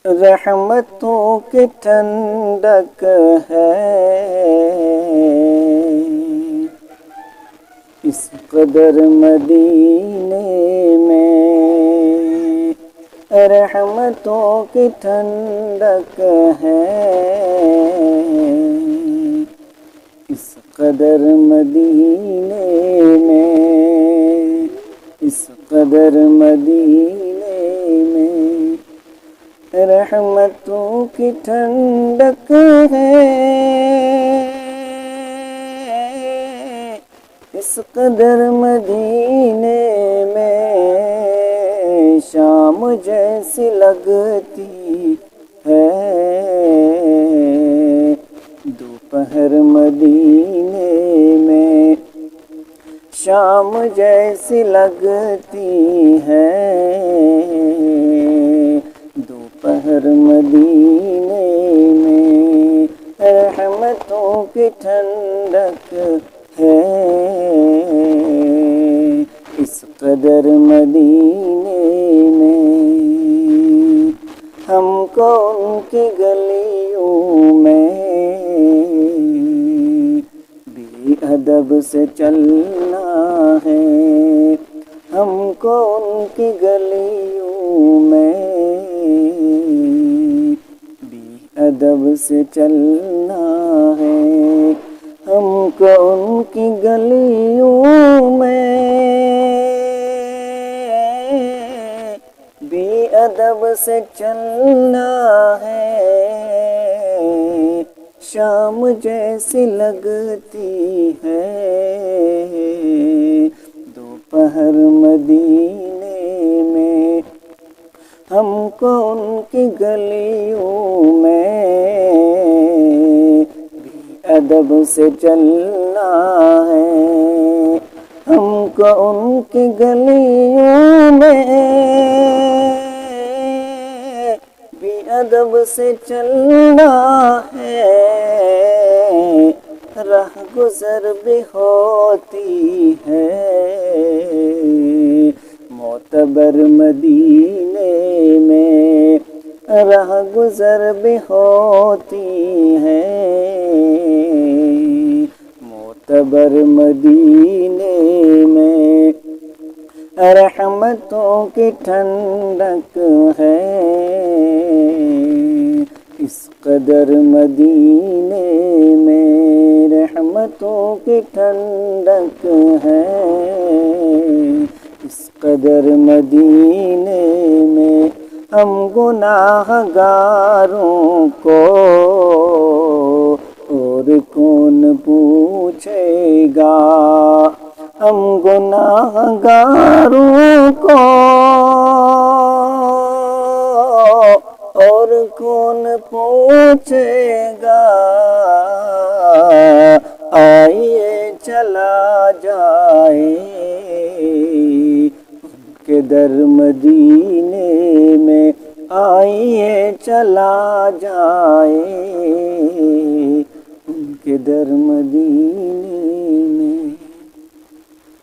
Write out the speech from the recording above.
رحمتوں کی ٹھنڈک ہے اس قدر مدینے میں، رحمتوں کی ٹھنڈک ہے اس قدر مدینے میں، اس قدر مدینے میں، رحمتوں کی ٹھنڈک ہے اس قدر مدینے میں، شام جیسی لگتی ہے دوپہر مدینے میں، شام جیسی لگتی ہے دوپہر مدینے میں، رحمتوں کی ٹھنڈک ہے اس قدر مدینے میں، ہم کو ان کی گلیوں میں بے ادب سے چلنا ہے، ہم کو ان کی گلیوں میں بے ادب سے چلنا ہے، ہم کو ان کی گلیوں میں بے ادب سے چلنا ہے، شام جیسی لگتی ہے دوپہر مدینے میں، ہم کو ان کی گلیوں میں بے ادب سے چلنا ہے، ہم کو ان کی گلیوں میں بے ادب سے چلنا ہے، راہ گزر بھی ہوتی ہے معتبر مدینے میں، راہ گزر بھی ہوتی ہے معتبر مدینے میں، رحمتوں کی ٹھنڈک ہے اس قدر مدینے میں، رحمتوں کی ٹھنڈک ہے اس قدر مدینے میں، ہم گناہ گاروں کو اور کون پوچھے گا، ہم گناہ گاروں کو اور کون پوچھے گا، آئیے چلا جائے ان کے در مدینے میں، آئیے چلا جائے ان کے در مدینے میں۔